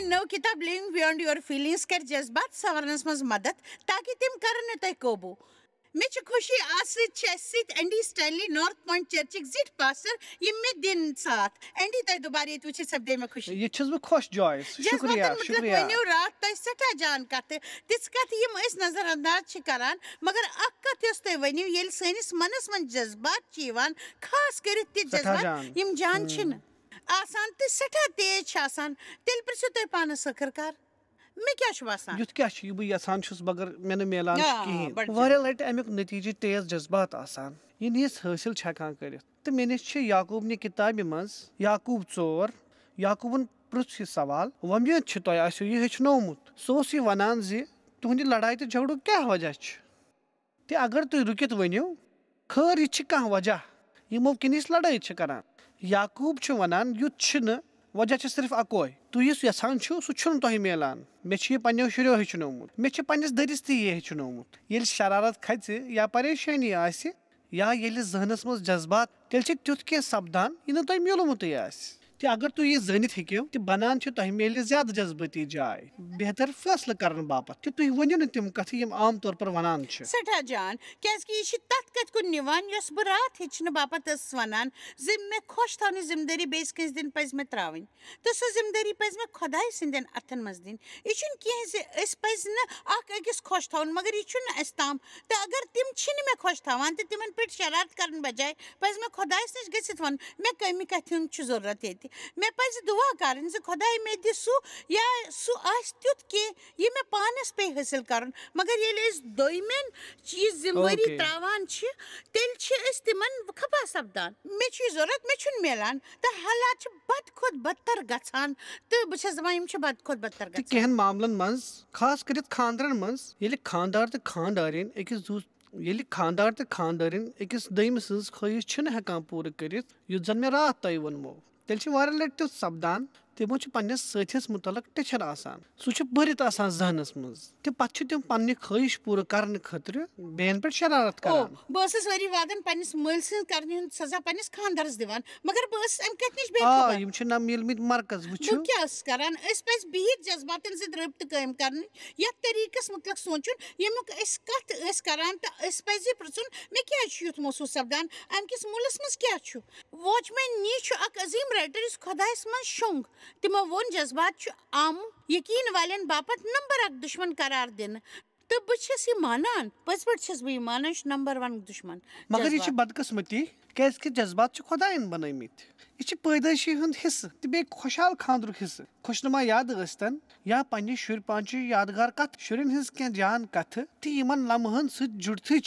नव किताब living beyond your feelings कर जज्बात सवरनस मज मदद ताकि तिम करन तय काबू मे खुशी आज Andy Stanley North Point church जिट पास्टर ये मे दिन साथ एंडी तय दोबारा ये वुचित सपदे मे खुशी ये छस बह खुश जॉयस शुक्रिया शुक्रिया वनियो रात तय सटा जान कत तिस कत यम अस नजरअंदाज करान मगर अक कत यस तय वनियो येल सनिस मनस मन जज्बात यवान खास कर ति जज्बात यम जान छिन आसान ते सटा तेज आसान तेल पर तय पानस सखरकार मे क्या बासान युथ क्या बह यसान मगर मे मिलान कहें वारिया लट अमुक नतीजे तेज जज्बात आसान ये नीस हासिल हेकान कर तो मे निश याकूब ने किताब मज याकूब 4 याकूबन पृछ यह सवाल वमेद तुह आसो यह हेचनोमुत सह यह वनान तुहद लड़ाई तो झगड़ो क्या वजह ते अगर तुम रुकित वनो खैर यह कह वजह यमो किनिस लड़ाई करान याकूब वनान युथ वजह सिर्फ अकोय तुम यसान सह तुह मिलान मे पन्नो शुरो हेचनोमुत मे पन्नस दरिस ते यह हेचनोमुत ये शरारत खच या परेशानी आसि या ये जहनस मज जज्बात तेल तुथ कह सपदान यह तुम मिलमुत ते अगर तुम यह जानित हेको तो बनान तुह मिले ज्यादा जज्बाती जाय बेहतर फैसला करने बापत कि तुम वनो न तम कथ यम आम तौर पर वनान सठा जान क्या तथ कत कुन निवान यस बह रात हेचन बापत वनान मे खुश थवन जिम्मेदारी बेस कस दिन पज मे त्रावन तो सह जिम्मेदारी पज मे खुदाय सिंदन अथन मज दिन यह कह पज नकिस खुश थवन मगर यह ताम तो अगर तिम मे खुश थवान तो तिमन पे शरारत कर बजाय पज मे खुदायस नश गसित वन मे कमी कथ हुंद जरूरत ये मे पज दुआ कर खुदाय मे दि या सह तुथ कह यह मे पानस पे हासिल कर मगर ये दोमेन यह जिम्मेदारी त्रावान तेल तिमन खपा सपदान मे जरूरत मे मिलान तो हालात बद खुद बदतर गसान तो बस दपान बद खुद बदतर गसान कहन मामलन मज खास कर खानदरन मज ये खानदार तो खानदारिन अकिस खानदार तो खानदारिन अकिस दम सज ख्वाहिश हेकान पूरा कर जन मे रात तय वनमो तेल लट तुथ सपदान तमो पन्नस साथियस मुतलक टेंशन आसान सह भरित आसान जहनस मज तो पे तम पन्ने ख्वाहिश पूरा करने खतर बेन पे शरारत करान बस वरी वादन पन्नस मल सज करने सजा पन्नस खानदारस दिवान मगर बस अम कत निश बेखबर मिलमित मरकज वुचु क्या करान पज बिहित जज्बातन सत रब्त कायम कर यथ तरीकस मुतलक सोचुन यमुक कत करान तो पज पृछुन मे क्या युथ महसूस सपदान अम किस मुलस मज क्या वॉचमैन नी अक अजीम राइटर इस खुदायस मज शुंग तिमो वोन जज्बात आम यकीन वालन बापत नंबर 1 दुश्मन करार दिन तो बस मानान पज पे बह मानान नंबर 1 दुश्मन मगर यह बदकिस्मती क्या जज्बात खुदायन बनमित यह पैदाइशी हंद हिस्स तो बे खुशहाल खानदरुक हिस्स खुशनुमा याद गस्तन या पन्ने शुर पांच यादगार कथ शुरन हज कह जान कथ तो यमन लम्हन सत जुड़थी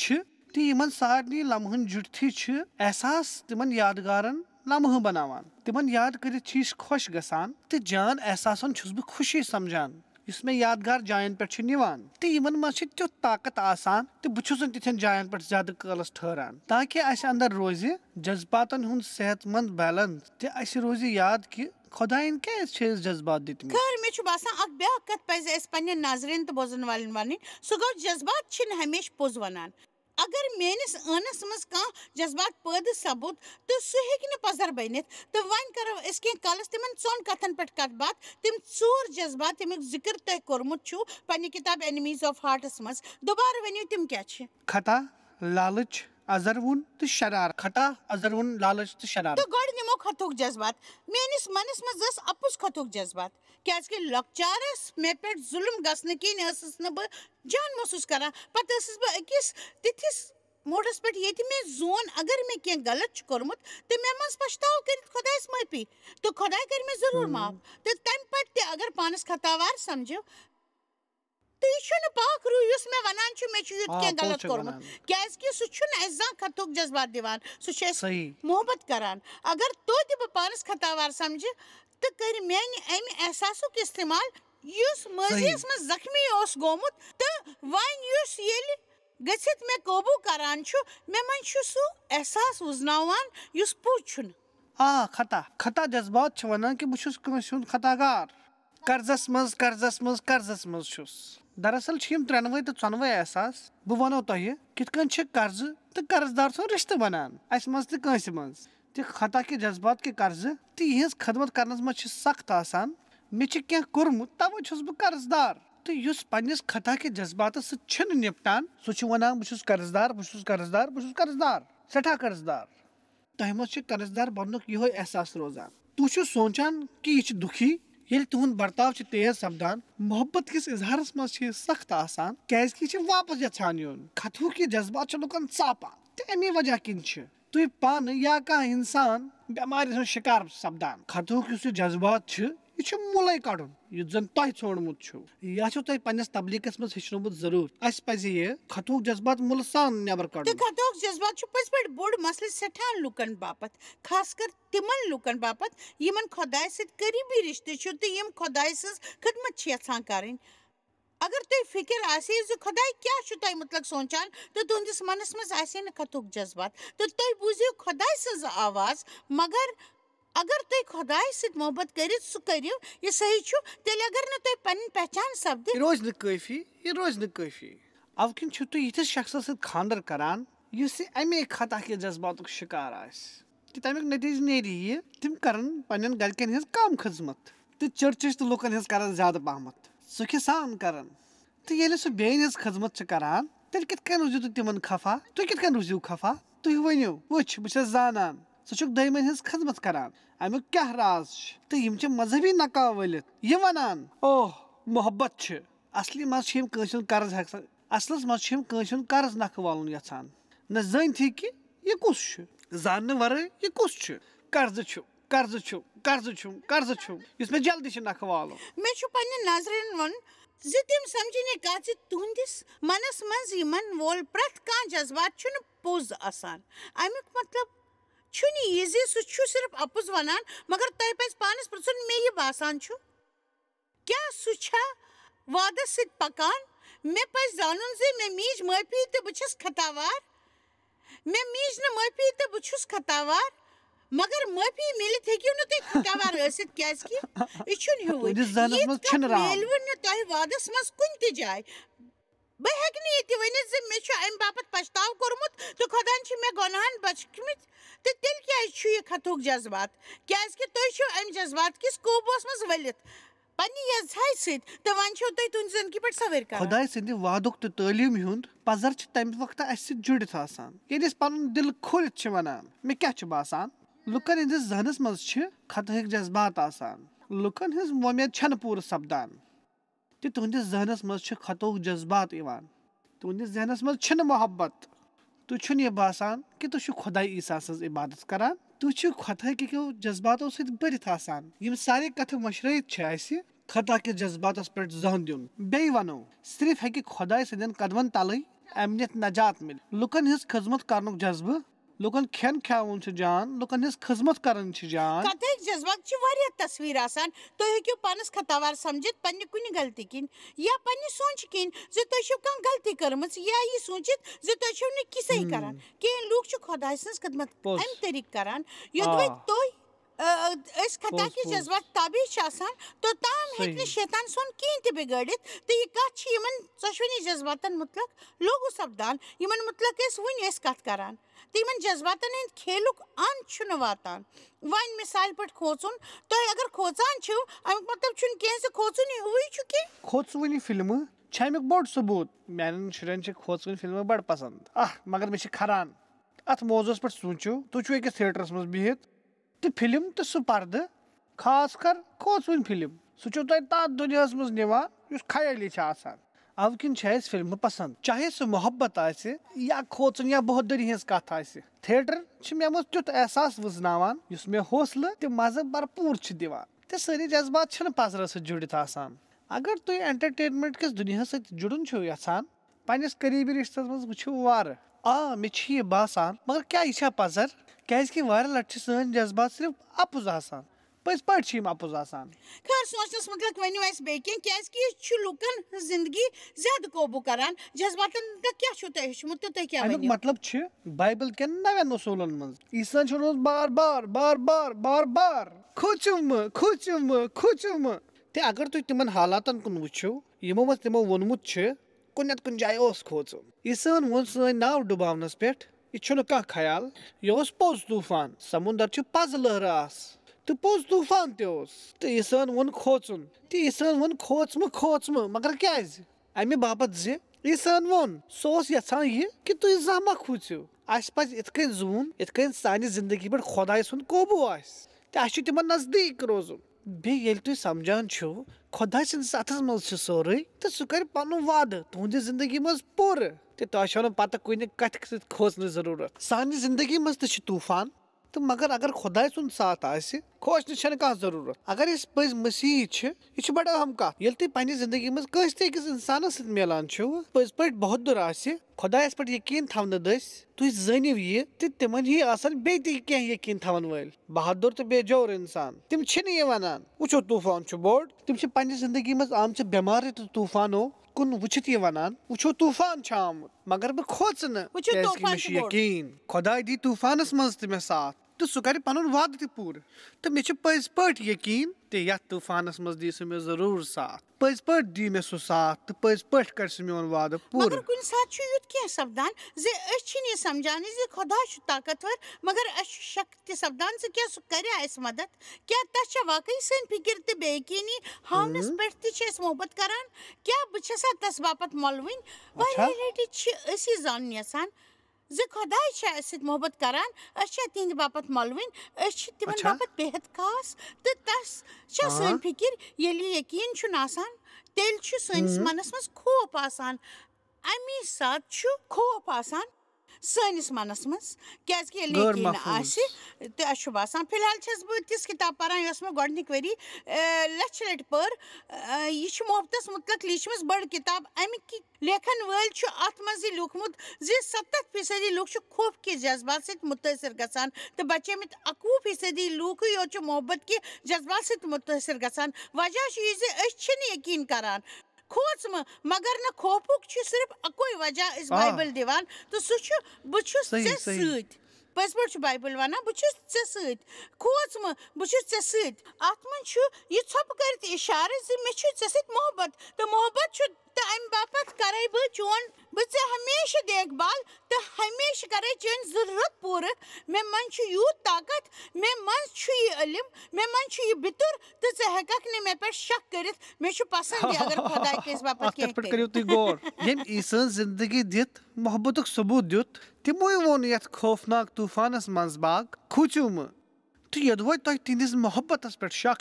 तो यमन सारनी लम्हन जुड़थी एहसास तिमन यादगारन लम्ह बनावान तिमन याद कर खुश गसान तो जान एहसासन छुस बह खुशी समझान इस मे यादगार जायन पे तो यमन मज तुथ ताकत आसान तो बहु तिथन जायन पे ज्यादा कालस ठहरान ताकि अस अंदर रोज जज्बातन हुंद सेहतमंद बैलेंस तो अस रोज याद कि खुदायन क्या जज्बात दित खैर मे बासान अख ब्या कत पज पन्ने नाजरीन तो बोजन वालन वन सह गो जज्बात हमेश पोज वनान अगर मेनिस अनस मज कह जज्बात पैद सबूत तो सह हे पजर बनित तो वन करो कह कलस तिमन 4 कथन पे कत बात तिम 4 जज्बात तमिक जिक्र तय कोरमुत पन्ने किताब एनिमीज ऑफ हार्टस मज दोबारा वनियो तिम क्या खता लालच अजरवुन तो शरार खता अजरवुन लालच तो शरार तो गड निमो खतुक जज्बात मेनिस मनस मज अपुस खतुक जज्बात क्या लकचारस मे पे जुल्म गसन किन ब जान महसूस करा पत बह अकिस तिथिस मोडस पे ये मे जोन अगर मे कह गलत कोर्मुत तो मे मज पछताव कर खुदायस माफी तो खुदाय कर मे जरूर माफ तो तम पे अगर पानस खतावार समझो तो यह पाक रू मे वनान मे युत कह गलत कोर्मुत क्या सह खतुक जज्बात दिवान सह मोहब्बत करान अगर तो बह पानस खतावार समझ तो कर मेन अम एहसासुक इस्तेमाल युस माजियस मज जख्मी गोमुत तो वन युस येल गसित मे काबू करान मे मन सह एहसास उजनावान युस पोज खता खता जज्बात वनान कि बह खतागार कर्जस मज दरअसल त्रेनवे तो चनवे एहसास बह वनो तुह कित कर्ज तो कर्जदार सो रिश्ते बनान अस मज तो कंस मज तो खता के जज्बात के कर्ज तो यहज खदमत करनस मज सख्त आसान मे क्या कोर्मुत तवे छुस बह कर्जदार तो युस पन्निस खता के जज्बात सह निपटान सह वनान बहुत कर्जदार बहुत कर्जदार बहुत कर्जदार सठा कर्जदार तह मज कर्जदार बननुक यो एहसास रोजान तुह सोचान कि यह दुखी ये तुहद बर्ताव तेज सपदान मोहब्बत किस इजहारस मज सख्त आसान क्या वापस यछान यून खतु के जज्बात लुकन चापान तो अमे वजह किन तुह पान या कह इंसान बेमारी हूं शिकार सपदान खतु जज्बात यह मुलै कड़न यह जन तह छोड़मुत यह तुम पन्निस तबलीगस मज हेचनोमुत जरूर अस पज यह खतुक जज्बात मुल सान नबर कड़न खतुक जज्बात पज पे बोड़ मसल सठान लुकन बापत खासकर तिमन लुकन बापत यमन खुदाय सत करीबी रिश्ते तो यम खुदाय सज खिदमत यछान करें अगर तुम फिक्र आसे खुदाय क्या तुम मतलब सोचान तो तुंदिस मनस मज आसे न खतुक जज्बात तो तुम बूझो खुदाय सज आवाज मगर अगर तुम खुदाय सत मोहब्बत कर सह करो यह सही तेल अगर न तुम पन पहचान सपद रोज न काफी अव किन तुम यिथिस शख्स सत खानदर करान युस अमे खता के जज्बात शिकार आस तमिक नतीज नेरी यह तिम करन पन्न गरकन हज कम खिदमत तो चर्चिश तो लुकन हज कर ज्यादा पहमत सुखि सान करन तो ये सह बेन हज खिदमत करान तेल कित कन रोजो तिमन खफा तुम कित कन रोजो खफा तुम वनो वुच बह जानान सह दयमन हज खिदमत करान अमुक क्या राज तो यम मजहबी नकाब वलित यह वनान ओह मोहब्बत असली मज कर्ज असलस मज कर्ज नख वालन यछान न जन थी कि यह कुस जान वर यह कुस कर्ज कर्ज कर्ज कर्ज इस मे जल्दी नख वालो मे पन्ने नजरन वन तिम समझने कत तुंदिस मनस मज यमन वोल प्रत कह जज्बात पोज आसान अमुक मतलब यह सह सिर्फ अपुज वनान मगर तुम पज पानस पृछुन मे यह बासान क्या सह वादस सत पकान मे पज जानन मे मीज माफी तो बस खतावार मे मीज न माफी तो बस खतावार मगर माफी मिलत हेकियो न तुम खतावार ٲसित क्याजकि मेलव न तुम वादस मज कुन त जाय बह हेक ये वनित मे अम बापत पछताव कोरमुत तो खुदान मे गुनाहन बख्शमित तो तेल क्या खतुक जज्बात क्याजकि तुम अम जज्बात किस कोबोस मज वलित पन्नी यजाय सत तो वन तुम तुम जिंदगी पे सवर कर खुदाय सिंद वादुक तो तालीम हुंद पजर तम वक्त अस जुड़ित आसान ये पन दिल खोलित वनान मे क्या बासान लुकन हंदिस जहनस मज खतुक जज्बात आसान लुकन हज वोमेद छन पूर सपदान तो तुंदिस जहनस मज खतुक जज्बात इवान तुंदिस जहनस मज मोहब्बत तुम यह बासान कि तुम खुदाई ईसा सज इबादत करान तुम खता के जज्बातों सत भरित आसान यम सारे कथ मशरत खता के जज्बातस पे जहन दिन बे वनो सिर्फ हेकि खुदाई सदन कदमन तल अमनियत नजात मिल लुकन हज खिदमत करनुक जज्बा लुकन खेन खावन जान लुकन हज खिदमत करन जान कतक जज्बात वारिया तस्वीर आसान तो हेक्यो पानस खतावार समझित पन्ने कुनि गलती किन या पन्ने सोच किन जे तुम कह गलती करमस या ये सोचित जे तुम न कि सही करान के लोग खुदाय सज खिदमत अम तरीक करान योदवे तो खता के जज्बात ताबे तो ताम हेक्ने शैतान सोन कहीं ते बिगड़ित तो ये कत यमन चशवनी जज्बातन मुतलक लोगो सपदान यमन मुतलक वन कत करान तो यमन जज्बातन हंद खेलुक अन वातान वन मिसाल पे खोचुन तो अगर खोचान अमुक मतलब कह खोचुन हुई कि खोचवनी फिल्म अमुक बोड़ सबूत मान शुरन खोचवन फिल्म बड़ पसंद मगर मे खरान अत मौजूस पे सोचो तुम अकिस थिएटरस मज बिहित तो फिल्म तो सह पर्द खास कर खोचवन फिल्म सह तथ दुनिया मज निवान खयाली अव किन फिल्म पसंद चाहे सह मोहब्बत आसे या खोचन या बहादुरी हज कथ आसे थिएटर मे मज तुथ एहसास वजनावान युस मे हौसला तो मज़ा भरपूर दिवान तो सारी जज्बात पजर सह जुड़ित आसान अगर तुम एंटरटेनमेंट किस दुनिया सत जुड़न यछान पन्निस करीबी रिश्तस मज वुछो वार मे यह बासान मगर क्या यह पजर क्या वार लट सन जज्बात सिर्फ अपुज आसान पज पे अपुज आसान खैर सोचनस मतलब वनो बे क्या लुकन जिंदगी ज्यादा काबू करान जज्बातन क्या हेचमुत तो क्या मतलब बाइबल के 9 उसूलन मज ईसान बार बार बार बार बार बार खोचुम खोचुम खोचुम ते अगर तुम तिमन हालातन कुन वुछो यमो मज तिमो वोनमुत कुन कुन जाय खोचुम ईसान वोन सन नाव डुबावनस पे यह कह ख्याल यह पोज तूफान समुंदर पज लहर तो पोज तूफान तो ईसान वो खोचुन तो ईसान वो खोचम मगर क्या अमे बापत ईसान वो यहां यह कि तुम जमा खोचो अस पज इत जून इत सानि जिंदगी पे खुदाई सुन कोबू आम नजदीक रोजुन बे तुम समझान खुदा सस अथस मज सोरे तो सह कर पन वाद तुहद जिंदगी मज पूर तो तुम पता कुन कथ खोचन जरूरत सानि जिंदगी मज तूफान तो मगर अगर खुदा सुन साथ खोचन कह जरूरत अगर पज मसीह यह बड़ अहम कत ये तुम पे जिंदगी मज कस इंसान सत मिलान पज पे बहादुर खुदायस पे यकीन थवन दस तुम जानिव यह तो तिमन ही बे यकीन थवन वल बहादुर तो बेजोर इंसान तिम वनान वो तूफान बोड़ तिम पे जिंदगी मज आम बेमार तो तूफानो कुन वुचित ये वनान वो तूफान आमुत मगर बह खोच यकीन खुदा दी तूफानस मज मे साथ तो सह कर पन वाद त पूर तो मे पज पे यकीन तो ये तूफानस मज दी मे जरूर साथ पज पे दी मे सह साथ तो पज पे कर मोन वाद पूर कुन साथ युत क्या सपदान ये समझान खुदा ताकतवर मगर शक सपदान क्या सह कर मदद क्या तस वाकई सन फिक्र तो बेयकीनी हावनस पे मोहब्बत करान क्या बस तस बापत मलवन लटि जान यसान खुदा मोहब्बत करान तिंद बापत मलवन तिमन बापत बेहद खास तो तस सन फिक्र ये यकीन आसान तेल सनिस मनस मज खौफ आसान अमी साथ खौफ आसान सनिस मनस मज क्या यकीन तो बसान फिलहाल बह तिस किताब पारान मे गोडनिक वरी लच लट पर यह मोहब्बतस मुतलक लिखम बड़ किताब अमिक लेखन वल अत मज लिखमुत 70% लुक खौफ के जज्बात सत मुतासर गसान तो बचेमित 21% लूक योत मोहब्बत के जज्बात सत मुतासर गसान वजह यह यकीन करान खोचम मगर न खौफुक सिर्फ अकोई वजह इस बाइबल दिवान तो सह बह पज पे बाइबल वन बह खोचम बह अत मन यह थोप कर इशारे मे मोहब्बत तो मोहब्बत तो अम बापत कर बह चोन बह हमेशा देखभाल तो हमेशा कर चन जरूरत पूर मे मन यूत ताकत मे मन यह इलम मे मन यह बितुर तो हेकक न मे पे शक कर मे पसंद अगर खुदा किस बापत गौर यम ईसान जिंदगी दित मोहब्बत सबूत दित तिमो वोन ये खौफनाक तूफानस मज बाग खोचुम तो यदि तुम तिंदिस मोहब्बत पे शक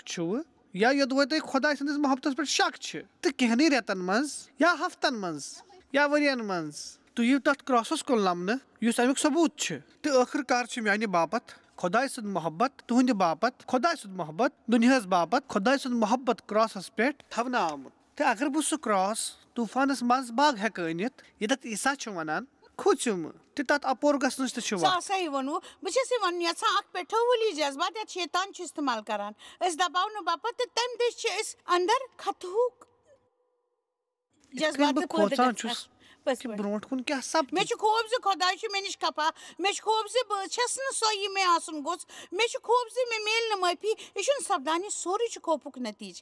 या यदि तुम खुदा सदिस मोहब्बत पे शक तो कहनी रेतन मज या हफ्तन मज या वरियन मज तो यह तथ क्रॉसस कुन लमन युस अमुक सबूत तो आखिरकार माने बापत खुदा सुद मोहब्बत तुहंद बापत खुदा सुद मोहब्बत दुनियास बापत खुदा सुद मोहब्बत क्रॉसस पे थवन आमुत तो अगर बह सह क्रॉस तूफानस मज बाग हेक अनित ये ईसा वनान खोचुम तो तथ अपोर गसनस तो सही वनु बस वन यहां पेठोवली जज्बात या शैतान इस्तेमाल करान दबावन बापत तम दिस अंदर खतूक जज्बात ब्रोट कुन क्या सब मे खौफ खुदा मे निश खफा मे खौफ बस सो मे आसन गोस मे खौफ मे मिल न माफी यह सपदान सोरे खौफुक नतीज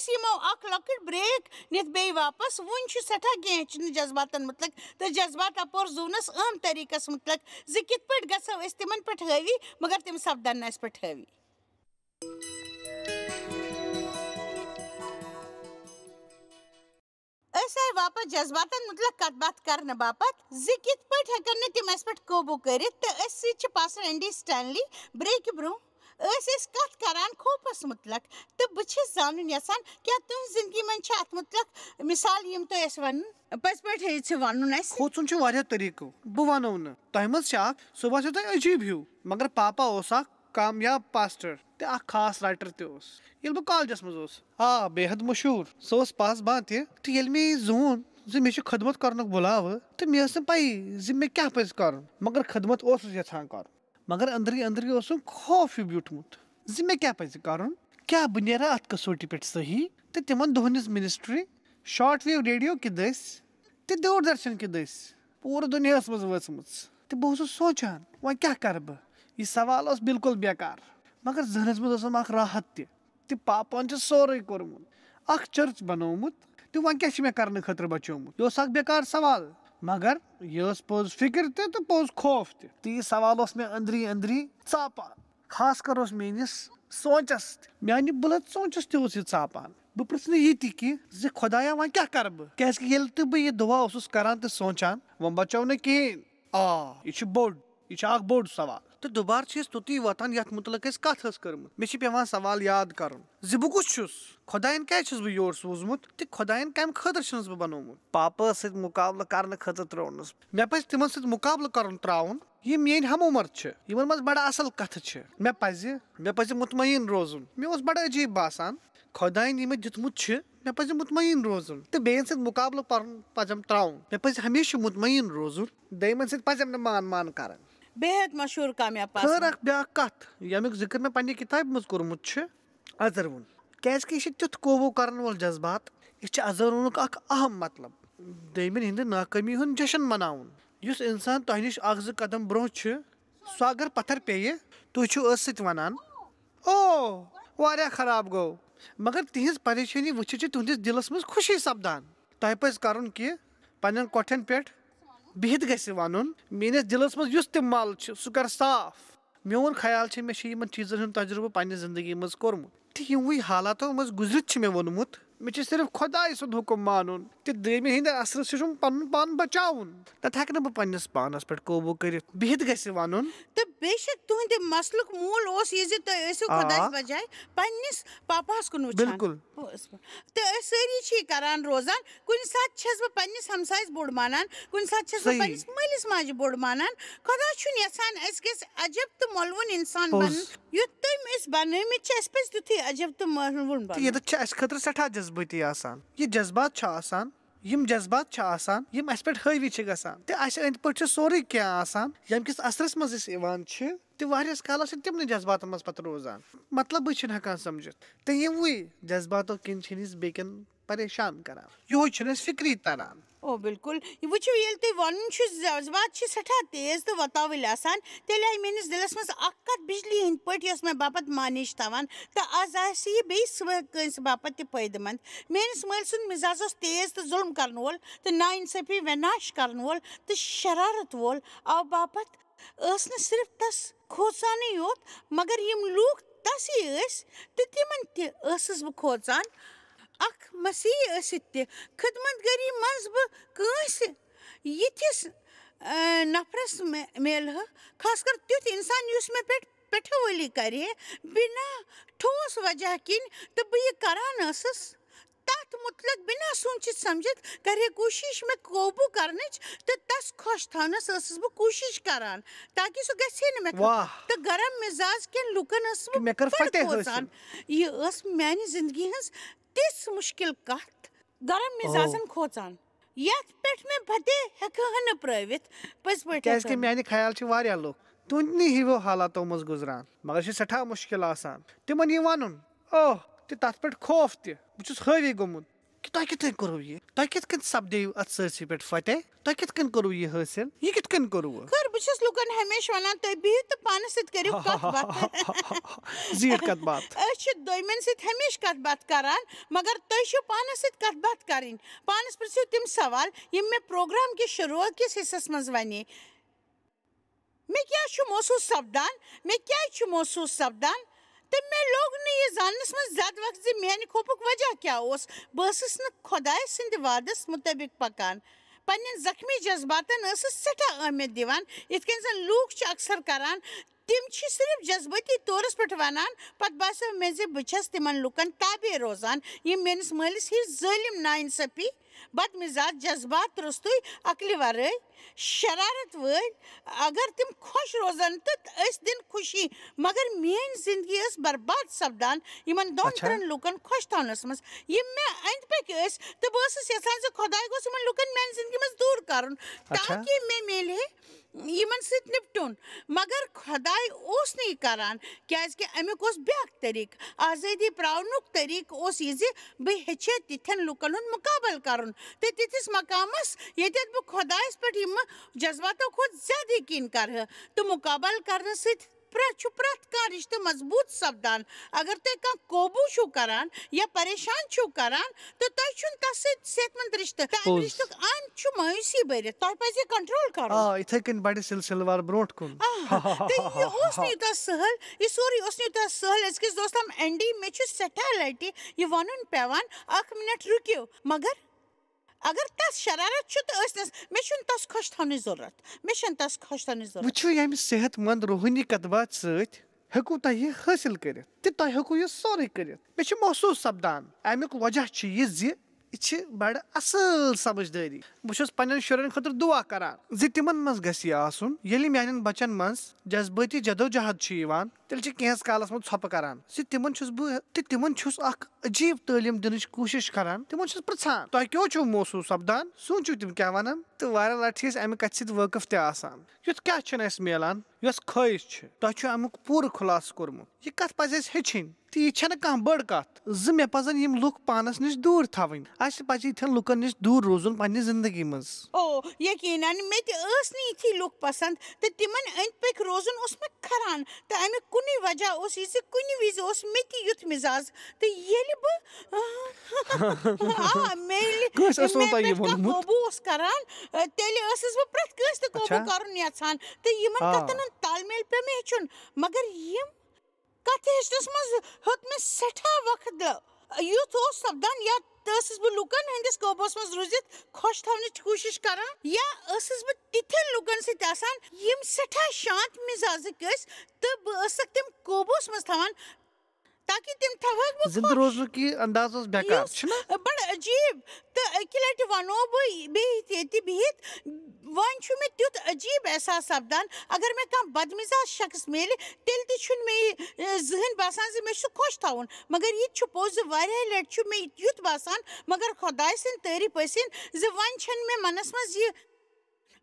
यमो लकट ब्रेक नित बे वापस वन सठा गेंचन जज्बातन मुतलक तो जज्बात अपोर जूनस अहम तरीकस मुतलक कित पे गो तिमन पे हावी मगर तम सपदान अस पे हावी वापस जज्बातन मुतलक कत बात करने बापत कित पे हेकन तम पे काबू कर तो पास्टर एंडी स्टैनली ब्रेक ब्रो कत करान खौफस मुतलक तो बह जान यसान क्या तुम जिंदगी मन अत मुतलक मिसाल यम तो वन पज पे वन खोचुन तरीको बह वनो न तह मज सह बो तुम अजीब हिू मगर पापा कामयाब पास्टर तो खास राइटर ये बह कॉलेजस मज बेहद मशहूर सह पास बा तो ये मे जून मे खदमत कर बुलाव तो मे पी मे क्या पज कर मगर खदमत यहां कर मगर अंदरी अंदरी खौफ ब्यूठमुत मे क्या पज कर क्या बह नेरा अत कसौटी पे सही तो तिमन दोहन मिनिस्ट्री शॉर्ट वेव रेडियो कि दस तो दूरदर्शन कि दस पूरे दुनिया मज वचम तो बह सोचान वह क्या कर बह यह सवाल बिल्कुल बेकार मगर जहनस मज राहत तो पापन सोरे कोर्मुत चर्च बनोमुत तो वह क्या मे करने खतर बचोमुत यह बेकार सवाल मगर यह पोज फिक्र तो पोज खौफ तो यह सवाल मे अंदरी अंदरी चापान खास कर मेनिस सोचस मानी बुलत सोचस ते चापान बह पृछ ये कि खुदाया वन क्या कर बह बह यह दुआ करान तो सोचान वो बचो न कहें यह बोड़ यह बोड़ सवाल तो दोबार तुती वातान ये मुतलक कत कर्म मे पेवान सवाल याद कर बह कुछ खुदायन क्या बह योर सूजमुत तो खुदायन कम खतर बह बनोमुत पापा सत मुकाबल कर खतर त्रोनस मे पज तिमन सत मुकाबल कर त्राउन ये मेन हम उमर यमन मज बड़ा असल कथ मे पज मुतमईन रोजुन मे बड़ा अजीब बासान खुदायन यह दितमुत मे पज मुतमईन रोजुन तो बेन सत मुकाबल पजम त्राउन मे पज हमेशा मुतमईन रोजुन दमन सत पजम न मान मान कर बेहद मशहूर कामयाब खैर ब्या कथ यमुक जिक्र मे पन्ने किताब मज कोरमुत अजरवन क्या तुथ कोबू कर वोल जज्बात यह अजरवन अहम मतलब दमिन हिंद नाकामी हुन जशन मनाउन युस इंसान तह निश कदम ब्रोह सह अगर पत्थर पे तुह सत वनान ओ वारिया खराब गो मगर तिहिंज परेशानी वुचित तुहंदिस दिलस मज खुशी सपदान तह पज करन कि पन्न कोठन पे बिहित गस वनुन मेनिस दिलस मज युस तिम मल सह कर साफ मोन ख्याल मे चीजन हुंद तजुर्बह पन्ने जिंदगी मज कोरमुत यमवे हालातों मज गुजरित मे वोनमुत मे सिर्फ खुदाय सुंद हुकुम मानुन तो दमे हिंद असर सह पन पान बचाउन तत हेक बह पन्निस पानस पे काबू कर बिहित गस वनुन तो बेशक तुहंद मसलुक मूल खुदास बजाय पन्निस पापास कुन वुचान बिल्कुल तो सारी करान रोजान कुन सात बह पन्निस हमसायस बोड़ मानान कुन सात बह पन्निस मलिस माजे बोड़ मानान खुदा छुन यसान अस गस अजब तो मलवुन इंसान बन युत तम अस बनमित अस पज तुथी अजब तो मलवुन बन ये अस खतर सठा जज्बाती आसान ये जज्बात आसान यम जज्बात आसान यम अस पे हावी गसान तो अस अंद पे सोरे क्या आसान यम किस असरस मज तो वारियास कालस तिमन जज्बात मज पत रोजान मतलब बह हेकान समझित तो यमवे जज्बातों किन बेकन परेशान करान यो फिक्री तरन ओ बिल्कुल वुचो ये तुम वन जज्बात सठा तेज तो वतावल आसान तेल आई मेनिस दिलस मज अक्कत बिजली हंद पे मे बापत मानिश तवान तो आज यह बेस बापत तह फायदेमंद मेनिस मल सुंद मिजाज तेज तो जुल्म कर वोल तो नाइंसाफी वनाश कर वोल तो शरारत वोल अव बापत सिर्फ तस खोचान योत मगर यम लूक तस तो तिमन तस बह खोचान अख मसीह खिदमतगरी मज बस यिथिस नफरस मेल खास कर तुथ इंसान युस मे पे पेठवली करे बिना ठोस वजह किन तो बह करान तथ मुतलक बिना सोचित समझित करे कोशिश में काबू करने तो तस खुश थवनस बह कोशिश करान ताकि सह गसे न मे तो गरम मिजाज के लुकन खोचान यह मानी जिंदगी हज तिस मुश्किल कत गरम मिजाजन खोचान यथ पे मे भते हेकह प्रवित पज पे मानी ख्याल लुक तुंदनी हिवो हालातों मज गुजरान मगर सठा मुश्किल आसान तिमन यह वनुन ओह तो तथ पे खौफ तह हावी गोमुत कि तुह कित करो यह तुह कित सपदेव अत सरसी पे फतेह तुह कित करो यह हासिल यह कित करो खैर बस लुकन हमेशा वनान तुम बिहित तो पानस सत करियो कत बात जीट कत बात दोमन सत हमेशा कत बात करान मगर तुम पानस सत कत बात करें पानस पृछो तिम सवाल यम मे प्रोग्राम के शुरुआत किस हिस्सस मज वने मे क्या महसूस सपदान तो मे लोग यह जानस मज ज्यादा वक्त मेन खोपुक वजह क्या बस खुदाय सिंद वादस मुताबिक पकान पन्न जख्मी जज्बातन सठा अहमियत दिवान इतकन जन लूक अक्सर करान तिम सिर्फ जज्बाती तौरस पे वनान पत बासो मे बस तिमन लुकन ताबे रोजान यम मेनिस मालिस ही जालिम नाइंसाफी बद मिजाज जज्बात रुस्तुय अकल वर शरारत वल अगर तिम खुश रोजान तो दिन खुशी मगर मेन जिंदगी बर्बाद सपदान यमन दोन त्रेन लुकन खुश थवनस मज यम मे अंद पक तो बस यसान खुदाय गोस यमन लुकन मेन जिंदगी मज दूर करन ताकि मे मिले यमन सत निपटुन मगर खुदाय ओस नहीं करान क्याजकि अमुक ओस ब्याक तरीक आज़ादी प्रावनुक तरीक ओस यह बह हेचे तिथन लुकन हुंद मुकाबल करन तो तिथिस मकामस येतत बह खुदायस पे यम जज्बातों खुद ज्यादा यकीन कर तो मुकाबल करने सत प्रत कह रिश्ते मजबूत सपदान अगर तुम कह कोबू छो करान या परेशान छो करान तो तुम छुन तस सेहतमंद रिश्ते तम रिश्तुक अन छु मायूसी भरित तुम पजे कंट्रोल करो इथे कन बड़े सिलसिलेवार ब्रोट कुन तो ये ओस नहीं ता सहल ये सोरी ओस नहीं ता सहल इसके दोस्तम एंडी मे छु सटा लटी ये वनुन पेवान 1 मिनट रुकियो मगर अगर तस शरारत छु तो असनस मे छुन तस खुश थाने जरूरत मे छन तस खुश थाने जरूरत वुचु यम सेहतमंद रूहानी कतबात सत हेकु तह यह हासिल करित ते तह हेकु यह सोरे करित मे छु महसूस सपदान अमुक वजह छु यह ज यह बड़ असल समझदारी बहुत पन्न शुरन खतर दुआ करान ज तिमन मज गसी आसुन येली म्यानन बचन मज जज्बाती जदोजहद छु यिवान तेल छु केहस कालस मज छप करान ज तिमन छुस ब ते तिमन छुस अख अजीब तालीम दिनच कोशिश करान तिमन छुस प्रछान तह क्यों छु महसूस सपदान सोचु तिम क्या वनन तो वारा लटि अमि कथ सित वाकिफ ते आसान युथ क्या छन अस मिलान यस ख्वाहिश छ तह छु अमुक पूरा खुलास कोरमुत यह कथ पज अस हेचिन तो यह छन कह बड़ कथ ज मे पजन यम लुक पानस निश दूर थवन अस पज इथन लुकन निश दूर रोजुन पन्ने जिंदगी मज ओ यकीनन मे ते असनी थी लुक पसंद तो तिमन अंद पक रोजुन उस में खरान तो अमि कुनी वजह उस इस कुनी विज उस मे ती युथ मिजाज तो येली ब मेली कस असो ता ये वनमुत कोबू उस करान तेले असस ब प्रत कस तो कोबू करन याछान तो यमन कतन तालमेल पे मे हेचुन मगर यम कथ हेचनस मज हत में सठा वक्त युथ ओस सपदान या तसस ब लुकन हंदिस कोबोस मज रुजित खुश थवने कोशिश करान या असस ब तिथन लुकन से आसान यम सठा शांत मिजाज कस तो ब असक तिम कोबोस मज थवन ताकि तिम थवक ब जिंदा रोजन की अंदाज उस बेकार छना बड़ अजीब तो अकिलट वनो बेहित बिहित वन छु में त्युत अजीब एहसास सपदान अगर मैं कह बदमिजाज शख्स मेले तेल ते छुन में जहन बासान से मैं सु खुश थाउन मगर ये छु पोज वारे लट छु में युत बासान मगर खुदाय सिन तारीफ पसिन ज वन छन में मनस मज ये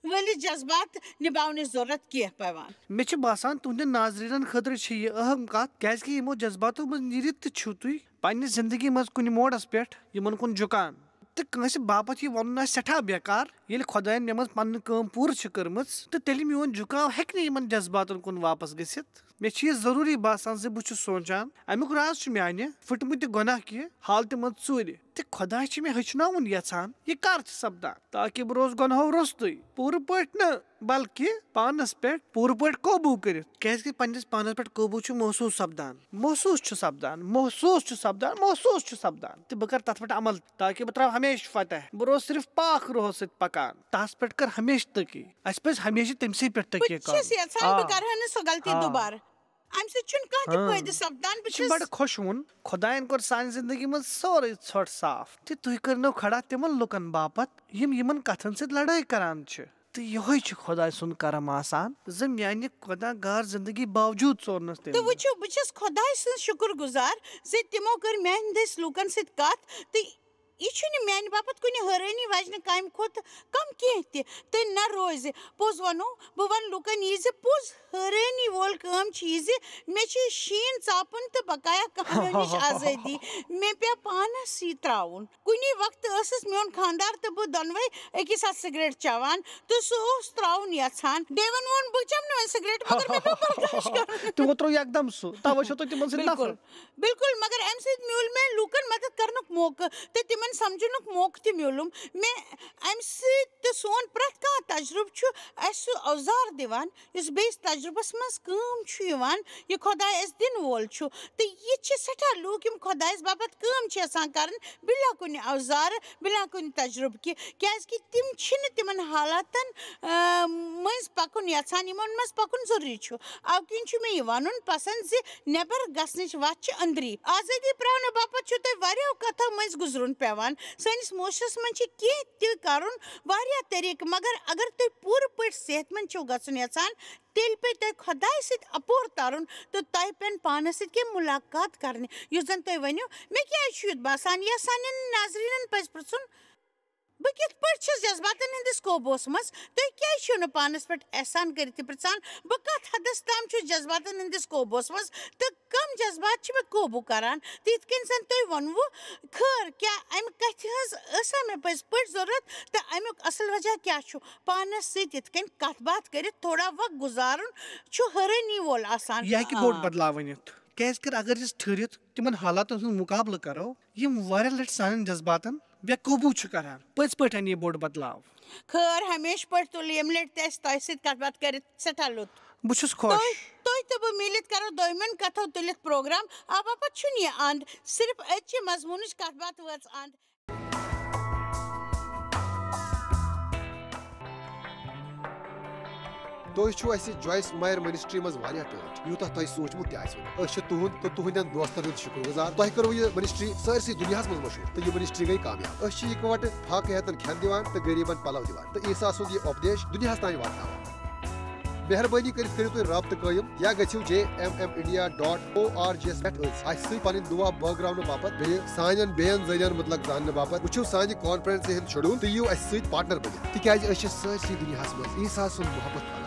वली जज्बात निभाने जरूरत किया पैवान मे छु बासान तुंदे नाजरीन खतर छ ये अहम कत कैस कि यमो जज्बातों मज निरित छु तुई पन्ने जिंदगी मज कुन मोडस पेट यमन कुन जुकान तो कंस बापत यह वन सठा बेकार ये खुदायन मे मज पन्न काम पूर छ करमच तो तेल मोन झुकाव हेक यमन जज्बातन कुन वापस गसित मे छ जरूरी बासान से बुछ सोचान अमुक राज छ म्याने फुटमुत गुनाह कि हालत मज चूर तो खुदा छ मे हचनावन यछान ये कर सपदान ताकि बह रोज गुनाहो रोस्तुई पूर पट न बल्कि पानस पे पूर पट काबू कर पन्निस पानस पे काबू छ महसूस सपदान तो बह कर तथ पे अमल ताकि बह त्रा हमेशा फतह बह रोज सिर्फ पाक रोह सत पकान तस पे कर हमेशा तकी अस पे हमेशा तमसी पे तकी दोबारा बड़ खुश वुन खुदायन कोर सान जिंदगी मज सोरे छोट साफ तो तुह करनो खड़ा तिमन लुकन बापत यमन कथन से लड़ाई करान छ तो यही खुदा सुन करम आसान ज म्यान खुदा गार जिंदगी बावजूद चोरनस तो वुचो बस खुदा सुन शुक्र गुजार जे तिमो कर म्यान दस लुकन सत कत तो यह म्यान बापत कुन हैरानी वजन काम खोत कम कह तो न रोज पोज वनो बह वन लुकन यह पोज हैरानी वोल काम मे शीन चापुन तो बकाया कमियों निश आजादी मे पे पानस यह त्राउन कुन वक्त मोन खानदार तो बह दोनवे अकिस सिगरेट चवान तो सह त्राउन यछान डेवन वोन बह चम न सिगरेट मगर मे पे बर्दाश्त कर तो त्रो एकदम सु तव तो तिमन से नफरत बिल्कुल मगर अम सत म्यूल मे लुकन मदद करनुक मौका तो तिमन समझनुक मौका ते म्यूलुम मे अम सत सोन प्रत कह तजुर्बे अस औजार दिवान इस बेस तजुर्बस मज काम छु यवान ये खुदाय अस दिन वोल छु तो ये सठा लूक यम खुदायस बापत काम आसान करन बिला कुन औजार बिला कुन तजुर्बे कि क्याज कि तिम छिन तिमन हालातन मज पकुन यछान यमन मज पकुन जरूरी छु आव किन छु मे वनुन पसंद जे नेबर गसनिच वत छ अंदरी आजादी प्रावन बापत छु तो वारियो कथा मज गुजरुन पेवान सनिस मोशस मन छ के ते करुन वारिया तरीक मगर अगर तु पूर पट सेहतमंद छु गसन यछान तेल पे तय खुदाय सत अपोर तारुन तो तय पेन पानस सत के मुलाकात करने युस जन तय वनियो मे क्या छुत बासान या सान नाजरीन पज प्रसुन बह कित पट जज्बातन हंदिस कोबोस मज तुम क्या पानस पे एहसान कर पृछान बह कत हदस ताम जज्बातन हंदिस कोबोस मज तो कम जज्बात मे कोबू करान तो इत कन सन तुम वनवु खैर क्या अम कथ हसा मे पज पे जरूरत तो अमुक असल वजह क्या पानस सत कत बात कर थोड़ा वक्त गुजारुन हरनी वोल आसान यह बोट बदलाव वनित क्या कर अगर ठहरित तिमन हालातन हूं मुकाबल करो यम वारिया लट सान जज्बातन बेकाबू करान पज पे ये बोट बदलाव खैर हमेश पे तुल यम लट तह कत बात कर सठा लुत बहुत खुश तुम तो बह मिलित करो दोमन कथो तुलित प्रोग्राम अब यह अंद सिर्फ अच्छे मजमून कत बात वच अंद तुम जॉयस मायर मिनिस्ट्री मज टैलेंट यूत तुम सोचमुत तुहद तो तुहदन दोस्तन हंद शुक्रगुजार तुम करो यह मिनिस्ट्री सरसी दुनिया मज मशहूर तो यह मिनिस्ट्री गई कामयाब इकवट फाकहतन खन दिवान तो गरीबन पलव दिवान तो ईसा सुंद यह उपदेश दुनिया तान वातान मेहरबानी करो तुम राबत कायम या गो jmindia.org पे दुआ बगरावन बापत सान बेन जरियन मुतलक जान बापत वो सान कॉन्फ्रेंस हंद शेड्यूल तो यू पार्टनर बन तिक सरसी दुनिया मज ईसा सुंद मोहब्बत